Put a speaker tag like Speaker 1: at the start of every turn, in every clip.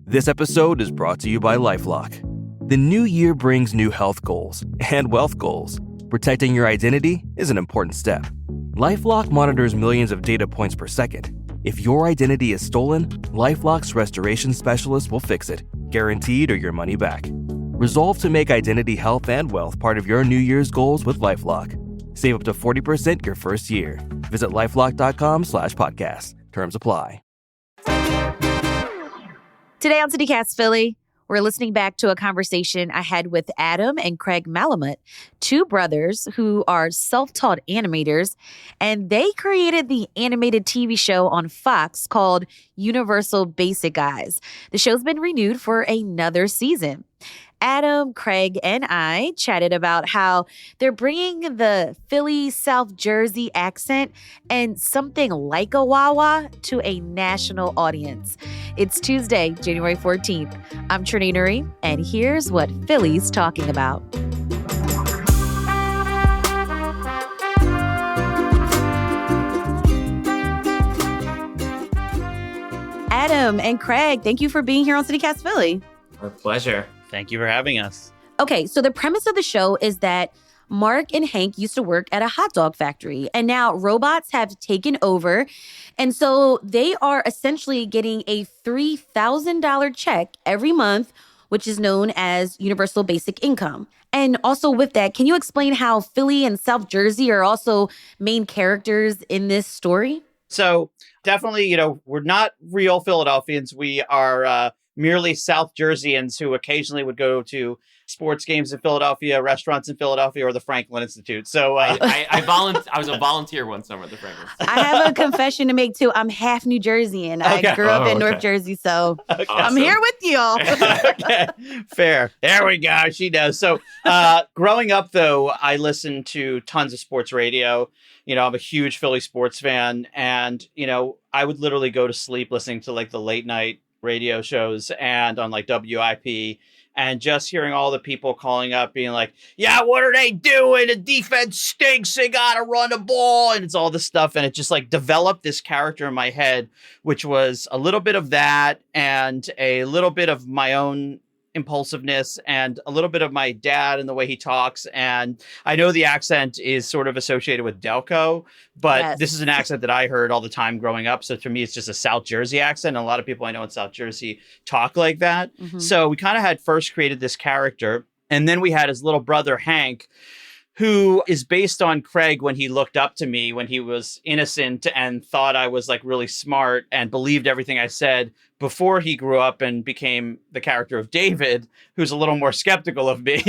Speaker 1: This episode is brought to you by LifeLock. The new year brings new health goals and wealth goals. Protecting your identity is an important step. LifeLock monitors millions of data points per second. If your identity is stolen, LifeLock's restoration specialist will fix it, guaranteed or your money back. Resolve to make identity health and wealth part of your New Year's goals with LifeLock. Save up to 40% your first year. Visit LifeLock.com/podcast. Terms apply.
Speaker 2: Today on CityCast Philly, we're listening back to a conversation I had with Adam and Craig Malamut, two brothers who are self-taught animators, and they created the animated TV show on Fox called Universal Basic Eyes. The show's been renewed for another season. Adam, Craig, and I chatted about how they're bringing the Philly, South Jersey accent and something like a Wawa to a national audience. It's Tuesday, January 14th. I'm Trenae Nuri, and here's what Philly's talking about. Adam and Craig, thank you for being here on CityCast Philly.
Speaker 3: Our pleasure.
Speaker 4: Thank you for having us.
Speaker 2: Okay, so the premise of the show is that Mark and Hank used to work at a hot dog factory, and now robots have taken over. And so they are essentially getting a $3,000 check every month, which is known as Universal Basic Income. And also with that, can you explain how Philly and South Jersey are also main characters in this story?
Speaker 4: So definitely, we're not real Philadelphians. We are merely South Jerseyans who occasionally would go to sports games in Philadelphia, restaurants in Philadelphia, or the Franklin Institute. So
Speaker 3: I was a volunteer one summer at the Franklin Institute.
Speaker 2: I have a confession to make too. I'm half New Jerseyan.
Speaker 4: Okay.
Speaker 2: I grew up in North Jersey, so
Speaker 4: Okay.
Speaker 2: I'm here with y'all.
Speaker 4: Okay, fair. There we go. She knows. So growing up, though, I listened to tons of sports radio. I'm a huge Philly sports fan. And, I would literally go to sleep listening to like the late night radio shows and on like WIP, and just hearing all the people calling up being like, yeah, what are they doing? The defense stinks. They got to run the ball. And it's all this stuff. And it just like developed this character in my head, which was a little bit of that and a little bit of my own impulsiveness and a little bit of my dad and the way he talks. And I know the accent is sort of associated with Delco, but
Speaker 2: Yes.
Speaker 4: This is an accent that I heard all the time growing up. So to me, it's just a South Jersey accent. And a lot of people I know in South Jersey talk like that.
Speaker 2: Mhm.
Speaker 4: So we kind of had first created this character, and then we had his little brother, Hank, who is based on Craig when he looked up to me when he was innocent and thought I was like really smart and believed everything I said before he grew up and became the character of David, who's a little more skeptical of me,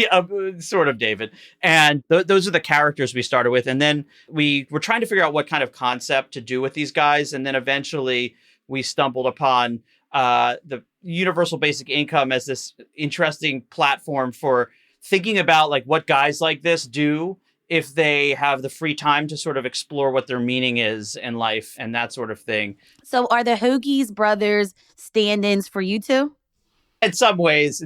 Speaker 4: sort of David. And those are the characters we started with. And then we were trying to figure out what kind of concept to do with these guys. And then eventually we stumbled upon the Universal Basic Income as this interesting platform for thinking about like what guys like this do if they have the free time to sort of explore what their meaning is in life and that sort of thing.
Speaker 2: So are the Hoagies brothers stand-ins for you two?
Speaker 4: In some ways,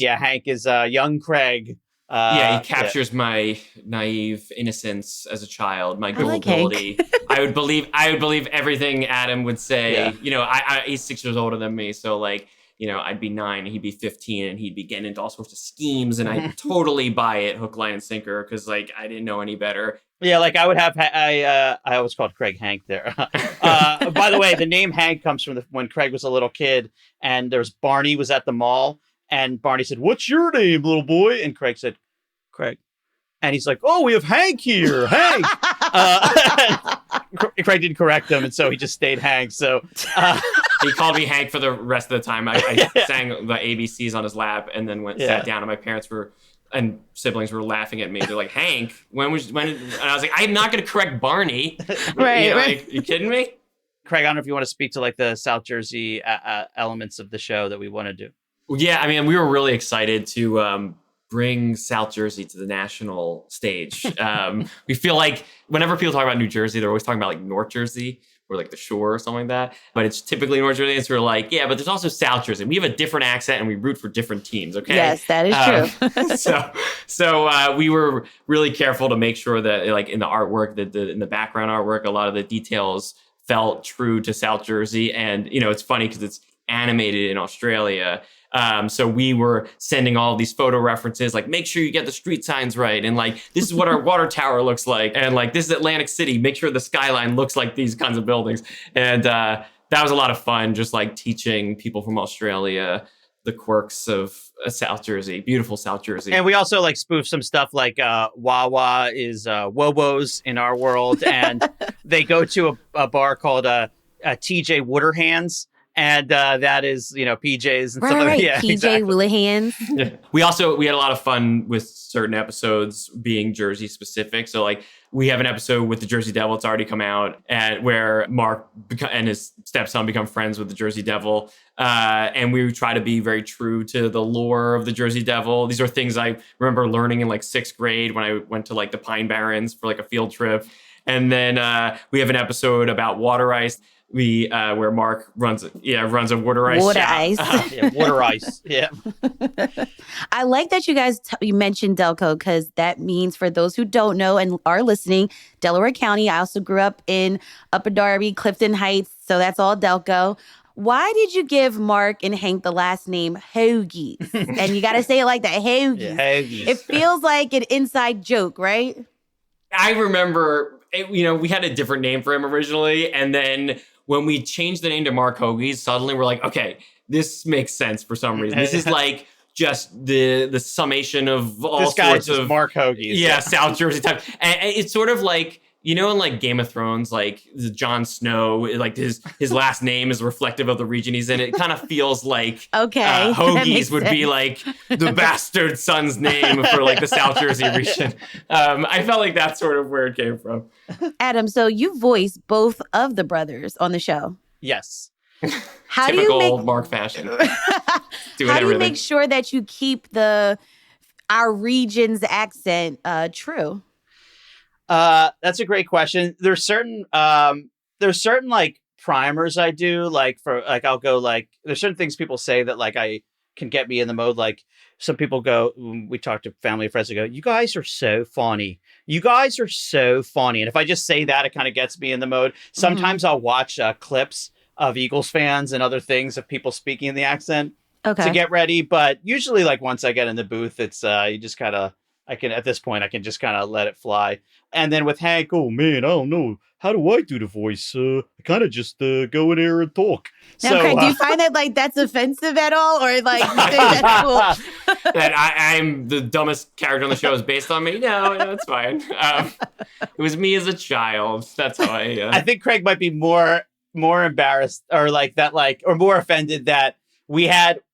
Speaker 4: yeah. Hank is young Craig.
Speaker 3: He captures my naive innocence as a child, my
Speaker 2: I like Hank.
Speaker 3: gullibility. I would believe everything Adam would say.
Speaker 4: Yeah.
Speaker 3: He's 6 years older than me, so like, I'd be 9 and he'd be 15 and he'd be getting into all sorts of schemes, and I'd totally buy it hook, line, and sinker because like I didn't know any better.
Speaker 4: Yeah, like I would have. I always called Craig Hank there. By the way, the name Hank comes from when Craig was a little kid, and Barney was at the mall, and Barney said, "What's your name, little boy?" And Craig said, "Craig," and he's like, "Oh, we have Hank here, Hank." Craig didn't correct him, and so he just stayed Hank. So.
Speaker 3: He called me Hank for the rest of the time. I sang the ABCs on his lap and then sat down, and my parents and siblings were laughing at me. They're like, Hank, when? And I was like, I'm not going to correct Barney.
Speaker 2: Right.
Speaker 3: Like, you kidding me?
Speaker 4: Craig, I don't know if you want to speak to like the South Jersey elements of the show that we want to do.
Speaker 3: Yeah, I mean, we were really excited to bring South Jersey to the national stage. We feel like whenever people talk about New Jersey, they're always talking about like North Jersey or like the shore or something like that. But it's typically North Jersey. And so we're like, yeah, but there's also South Jersey. We have a different accent and we root for different teams. Okay.
Speaker 2: Yes, that is true.
Speaker 3: So we were really careful to make sure that like in the artwork, in the background artwork, a lot of the details felt true to South Jersey. And, it's funny because it's animated in Australia. So we were sending all these photo references, like, make sure you get the street signs right. And like, this is what our water tower looks like. And like, this is Atlantic City. Make sure the skyline looks like these kinds of buildings. And that was a lot of fun, just like teaching people from Australia the quirks of South Jersey, beautiful South Jersey.
Speaker 4: And we also like spoof some stuff like Wawa is Wobos in our world. And they go to a bar called TJ Waterhands. And that is, PJs and stuff like that. Yeah,
Speaker 2: PJ
Speaker 4: exactly.
Speaker 2: Willihan's.
Speaker 3: Yeah. We had a lot of fun with certain episodes being Jersey specific. So like we have an episode with the Jersey Devil. It's already come out, and where Mark and his stepson become friends with the Jersey Devil. And we try to be very true to the lore of the Jersey Devil. These are things I remember learning in like 6th grade when I went to like the Pine Barrens for like a field trip. And then we have an episode about water ice. Where Mark runs a water ice
Speaker 2: Water
Speaker 3: shop.
Speaker 2: ice.
Speaker 4: Yeah, water ice. Yeah.
Speaker 2: I like that you guys you mentioned Delco, because that means, for those who don't know and are listening, Delaware County. I also grew up in Upper Darby, Clifton Heights, so that's all Delco. Why did you give Mark and Hank the last name Hoagies? And you got to say it like that, Hoagies.
Speaker 4: Yeah, Hoagies.
Speaker 2: It feels like an inside joke, right?
Speaker 3: I remember, we had a different name for him originally, and then when we changed the name to Mark Hoagies, suddenly we're like, okay, this makes sense for some reason. This is like just the summation of all
Speaker 4: this
Speaker 3: sorts
Speaker 4: guy's
Speaker 3: of
Speaker 4: Mark Hoagies.
Speaker 3: Yeah, South Jersey type. And it's sort of like, in like Game of Thrones, like Jon Snow, like his last name is reflective of the region he's in. It kind of feels like Hoagies would be like the bastard son's name for like the South Jersey region. I felt like that's sort of where it came from.
Speaker 2: Adam, so you voice both of the brothers on the show.
Speaker 4: Yes.
Speaker 2: How
Speaker 3: Typical
Speaker 2: do you make
Speaker 3: Mark fashion.
Speaker 2: How do you make sure that you keep our region's accent true?
Speaker 4: That's a great question. There's certain like primers I do, like for like I'll go like there's certain things people say that like I can get me in the mode. Like some people go, we talk to family and friends and go, you guys are so funny. You guys are so funny. And if I just say that, it kind of gets me in the mode. Sometimes I'll watch clips of Eagles fans and other things of people speaking in the accent to get ready. But usually like once I get in the booth, it's you just kind of, at this point, I can just kind of let it fly. And then with Hank, oh man, I don't know. How do I do the voice? I kind of just go in there and talk.
Speaker 2: Now, Craig, do you find that like that's offensive at all? Or like you think that's cool?
Speaker 3: That I'm the dumbest character on the show is based on me? No, it's fine. It was me as a child. That's how I
Speaker 4: think Craig might be more embarrassed or like that, like, or more offended that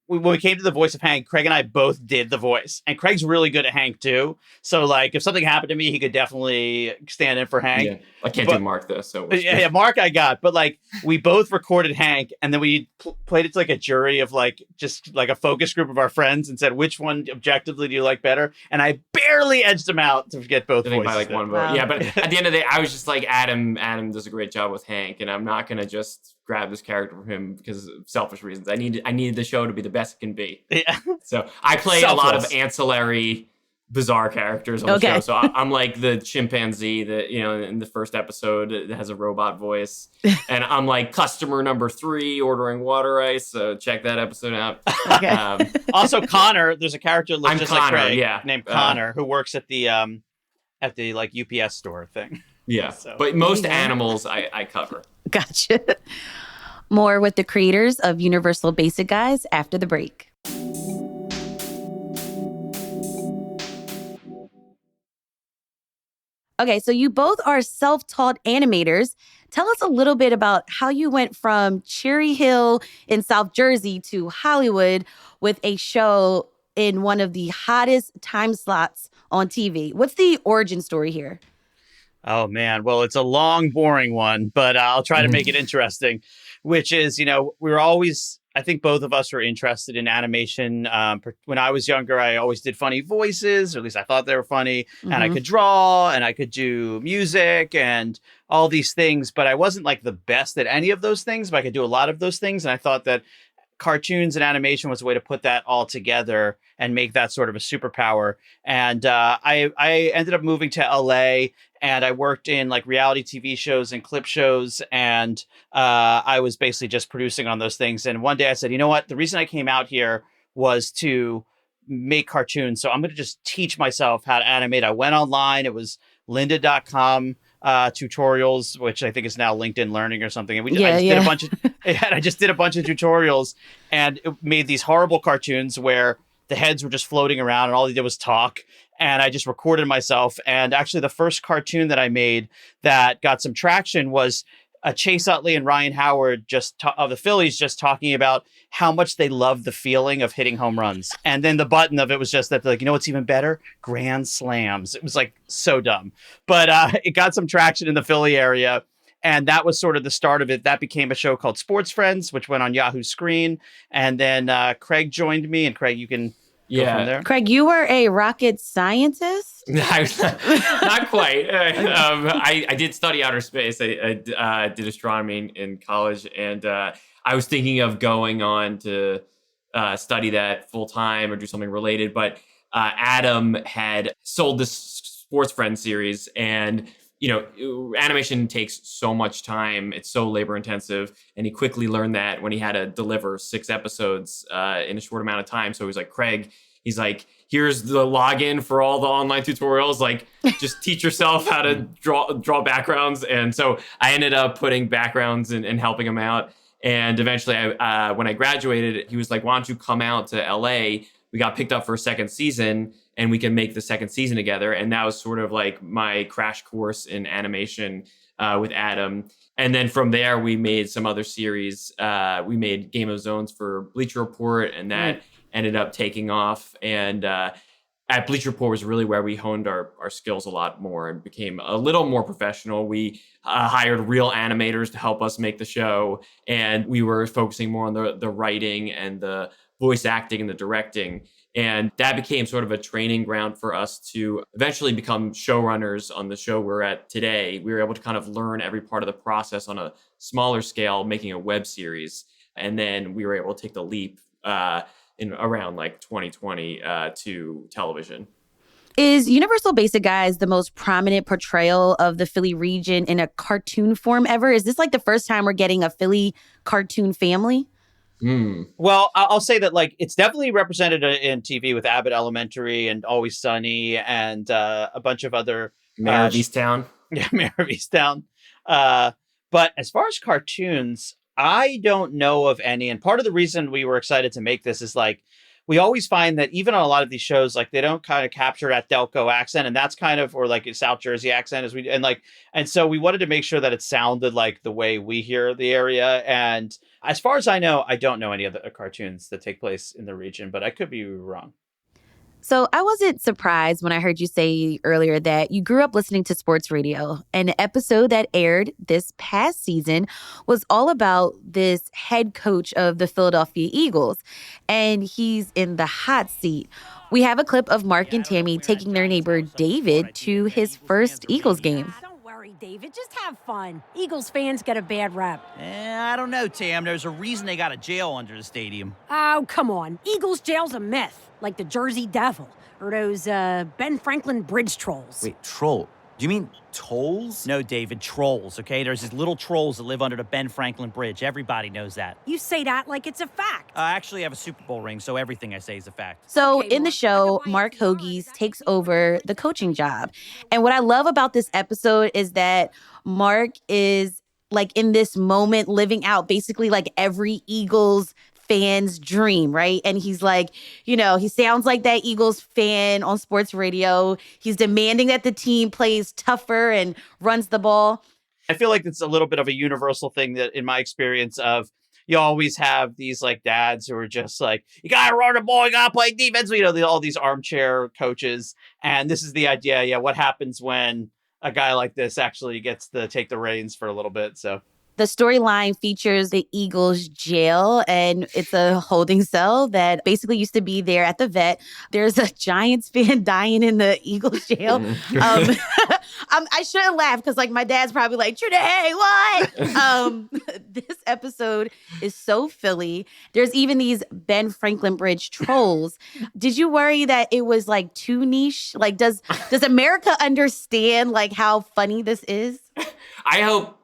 Speaker 4: when we came to the voice of Hank, Craig and I both did the voice. And Craig's really good at Hank, too. So, like, if something happened to me, he could definitely stand in for Hank.
Speaker 3: Yeah, I can't do Mark, though. So
Speaker 4: yeah, Mark I got. But, like, we both recorded Hank, and then we played it to, like, a jury of, like, just, like, a focus group of our friends and said, which one objectively do you like better? And I barely edged him out to get both voices.
Speaker 3: By, like, one vote. Wow. Yeah, but at the end of the day, I was just like, Adam does a great job with Hank, and I'm not going to just grab this character from him because of selfish reasons. I needed the show to be the best it can be. Yeah. So I play a lot of ancillary, bizarre characters on the show. So I'm like the chimpanzee that, in the first episode that has a robot voice. And I'm like customer number 3 ordering water ice. So check that episode out.
Speaker 2: Okay.
Speaker 4: Also, Connor, there's a character that looks just
Speaker 3: Connor,
Speaker 4: like Craig named Connor who works at the like UPS store thing.
Speaker 3: Yeah. So. But most animals I cover.
Speaker 2: Gotcha. More with the creators of Universal Basic Guys after the break. Okay, so you both are self-taught animators. Tell us a little bit about how you went from Cherry Hill in South Jersey to Hollywood with a show in one of the hottest time slots on TV. What's the origin story here?
Speaker 4: Oh, man. Well, it's a long, boring one, but I'll try to make it interesting, which is, we were always, I think both of us were interested in animation. When I was younger, I always did funny voices, or at least I thought they were funny, and I could draw and I could do music and all these things, but I wasn't like the best at any of those things, but I could do a lot of those things. And I thought that cartoons and animation was a way to put that all together and make that sort of a superpower. And I ended up moving to LA, and I worked in like reality TV shows and clip shows. And I was basically just producing on those things. And one day I said, you know what? The reason I came out here was to make cartoons. So I'm going to just teach myself how to animate. I went online. It was lynda.com tutorials, which I think is now LinkedIn Learning or something. And I just did a bunch of tutorials, and it made these horrible cartoons where the heads were just floating around and all they did was talk. And I just recorded myself. And actually the first cartoon that I made that got some traction was Chase Utley and Ryan Howard of the Phillies just talking about how much they love the feeling of hitting home runs. And then the button of it was just that, like, you know what's even better? Grand slams. It was like so dumb. But it got some traction in the Philly area. And that was sort of the start of it. That became a show called Sports Friends, which went on Yahoo Screen. And then Craig joined me. And Craig, you can go from there.
Speaker 2: Craig, you were a rocket scientist?
Speaker 3: Not quite. I did study outer space. I did astronomy in college, and I was thinking of going on to study that full time or do something related. But Adam had sold this Sports Friends series, and animation takes so much time. It's so labor intensive, and he quickly learned that when he had to deliver 6 episodes in a short amount of time. So he was like, Craig, he's like, here's the login for all the online tutorials. Like, just teach yourself how to draw backgrounds. And so I ended up putting backgrounds and helping him out. And eventually, when I graduated, he was like, why don't you come out to LA? We got picked up for a second season, and we can make the second season together. And that was sort of like my crash course in animation with Adam. And then from there, we made some other series. We made Game of Zones for Bleacher Report, and that ended up taking off. And at Bleacher Report was really where we honed our skills a lot more and became a little more professional. We hired real animators to help us make the show, and we were focusing more on the writing and the voice acting and the directing. And that became sort of a training ground for us to eventually become showrunners on the show we're at today. We were able to kind of learn every part of the process on a smaller scale, making a web series. And then we were able to take the leap in around like 2020 to television.
Speaker 2: Is Universal Basic Guys the most prominent portrayal of the Philly region in a cartoon form ever? Is this like the first time we're getting a Philly cartoon family?
Speaker 4: Well, I'll say that like it's definitely represented in TV with Abbott Elementary and Always Sunny and a bunch of other
Speaker 3: Mayor of Easttown.
Speaker 4: Yeah, Mayor of Easttown. But as far as cartoons, I don't know of any. And part of the reason we were excited to make this is like we always find that even on a lot of these shows, like they don't kind of capture that Delco accent, and that's kind of, or like a South Jersey accent and so we wanted to make sure that it sounded like the way we hear the area. And as far as I know, I don't know any other cartoons that take place in the region, but I could be wrong.
Speaker 2: So I wasn't surprised when I heard you say earlier that you grew up listening to sports radio. An episode that aired this past season was all about this head coach of the Philadelphia Eagles, and he's in the hot seat. We have a clip of Mark and Tammy taking their neighbor David to his first Eagles game.
Speaker 5: David, just have fun. Eagles fans get a bad rap.
Speaker 6: I don't know, Tam. There's a reason they got a jail under the stadium.
Speaker 5: Oh, come on. Eagles jail's a myth, like the Jersey Devil or those Ben Franklin bridge trolls.
Speaker 6: Wait, troll? Do you mean tolls? No, David, trolls, okay? There's these little trolls that live under the Ben Franklin Bridge. Everybody knows that.
Speaker 5: You say that like it's a fact.
Speaker 6: I actually have a Super Bowl ring, so everything I say is a fact.
Speaker 2: So in the show, Mark Hoagies takes over the coaching job. And what I love about this episode is that Mark is like in this moment living out basically like every Eagles fan's dream, right? And he's like, he sounds like that Eagles fan on sports radio. He's demanding that the team plays tougher and runs the ball.
Speaker 4: I feel like it's a little bit of a universal thing that in my experience of you always have these like dads who are just like, you got to run the ball, you got to play defense. All these armchair coaches. And this is the idea. Yeah. What happens when a guy like this actually gets to take the reins for a little bit? So
Speaker 2: The storyline features the Eagles jail, and it's a holding cell that basically used to be there at the vet. There's a Giants fan dying in the Eagles jail. I shouldn't laugh because like my dad's probably like, Trenae, what? This episode is so Philly. There's even these Ben Franklin Bridge trolls. Did you worry that it was like too niche? Like, does America understand like how funny this is?
Speaker 3: I hope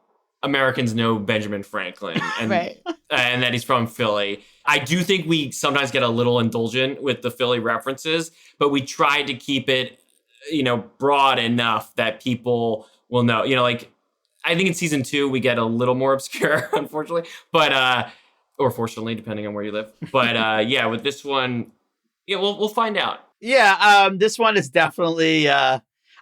Speaker 3: Americans know Benjamin Franklin and
Speaker 2: Right.
Speaker 3: And that he's from Philly. I do think we sometimes get a little indulgent with the Philly references, but we tried to keep it, broad enough that people will know. Like I think in season 2 we get a little more obscure, unfortunately, but or fortunately, depending on where you live. But yeah, with this one, we'll find out.
Speaker 4: Yeah, this one is definitely.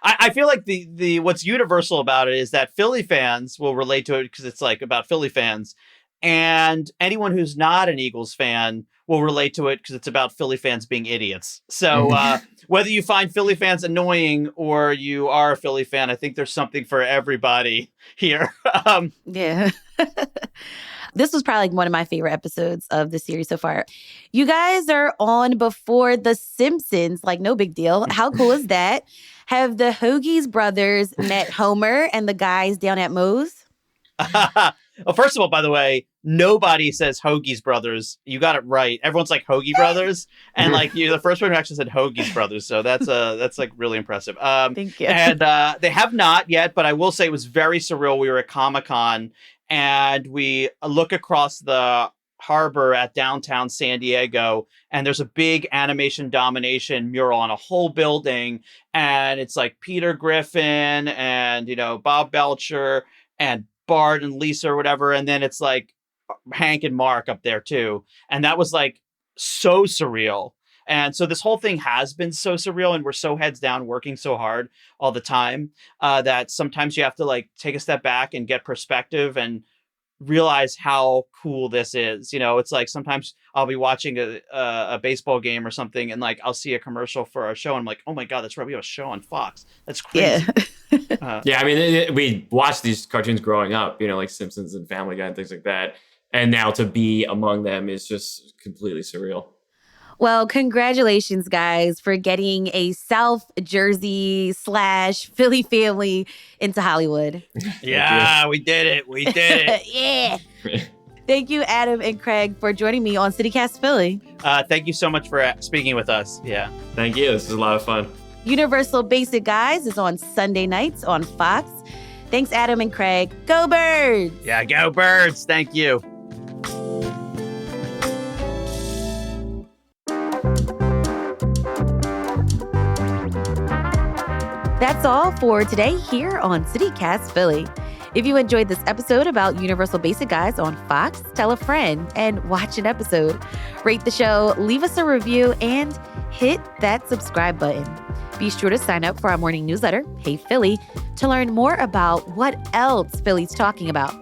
Speaker 4: I feel like the what's universal about it is that Philly fans will relate to it because it's like about Philly fans, and anyone who's not an Eagles fan will relate to it because it's about Philly fans being idiots. So whether you find Philly fans annoying or you are a Philly fan, I think there's something for everybody here.
Speaker 2: Yeah. This was probably like one of my favorite episodes of the series so far. You guys are on before The Simpsons, like no big deal. How cool is that? Have the Hoagies brothers met Homer and the guys down at Moe's?
Speaker 4: Well, first of all, by the way, nobody says Hoagies brothers. You got it right. Everyone's like Hoagie brothers, and like you're the first one who actually said Hoagies brothers. So that's like really impressive.
Speaker 2: Thank you.
Speaker 4: And they have not yet, but I will say it was very surreal. We were at Comic-Con and we look across the harbor at downtown San Diego, and there's a big animation domination mural on a whole building, and it's like Peter Griffin and Bob Belcher and Bart and Lisa or whatever, and then it's like Hank and Mark up there too, and that was like so surreal. And so this whole thing has been so surreal, and we're so heads down working so hard all the time that sometimes you have to like take a step back and get perspective and realize how cool this is. It's like sometimes I'll be watching a baseball game or something, and like I'll see a commercial for a show and I'm like, oh my God, that's right, we have a show on Fox. That's crazy.
Speaker 2: Yeah.
Speaker 3: Yeah, I mean, we watched these cartoons growing up, like Simpsons and Family Guy and things like that. And now to be among them is just completely surreal.
Speaker 2: Well, congratulations, guys, for getting a South Jersey / Philly family into Hollywood.
Speaker 4: Yeah, we did it. We did it.
Speaker 2: Yeah. Thank you, Adam and Craig, for joining me on CityCast Philly.
Speaker 4: Thank you so much for speaking with us. Yeah.
Speaker 3: Thank you. This is a lot of fun.
Speaker 2: Universal Basic Guys is on Sunday nights on Fox. Thanks, Adam and Craig. Go Birds!
Speaker 4: Yeah, go Birds. Thank you.
Speaker 2: That's all for today here on CityCast Philly. If you enjoyed this episode about Universal Basic Guys on Fox, tell a friend and watch an episode. Rate the show, leave us a review, and hit that subscribe button. Be sure to sign up for our morning newsletter, Hey Philly, to learn more about what else Philly's talking about.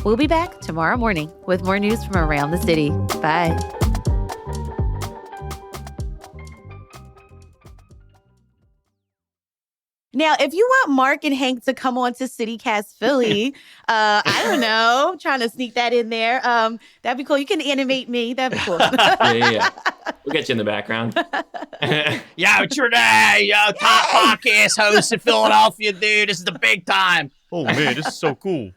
Speaker 2: We'll be back tomorrow morning with more news from around the city. Bye. Now, if you want Mark and Hank to come on to CityCast Philly, I don't know, trying to sneak that in there. That'd be cool. You can animate me. That'd be cool.
Speaker 3: Yeah. We'll get you in the background.
Speaker 4: Yo, Trenae, top podcast host in Philadelphia, dude. This is the big time.
Speaker 7: Oh man, this is so cool.